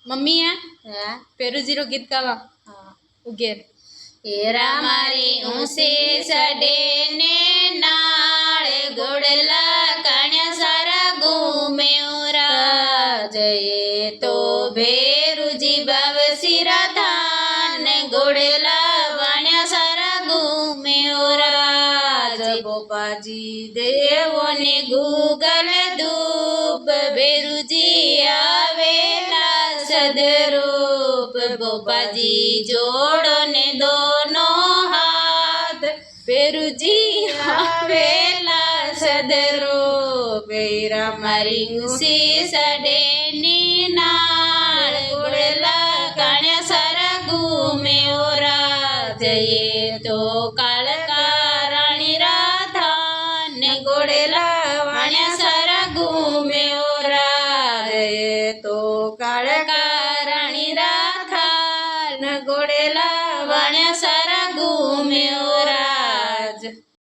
Mummy है हाँ Peru zero गीत गावा हाँ। उगेर हेरा मारी ऊंचे सडे ने नाळ गोडला काण्या सारा घूमे जये तो भेरुजी बाव सिरा थान गोडला वाण्या सारा घूमे राज बोपाजी देवो ने गूगल धूप भेरुजी आवेला सदरूप बोपाजी जोड़ो ने दोनों हाथ भेरुजी आवेला सदरूप हेरा मारी ऊंची सडेनी नाळ गोडला काण्या सारा घूमे जये तो काळका राणी राधा ने गोडेला वाण्या सारा घूमे जये तो काळका राणी राधा न गोडेला वाण्या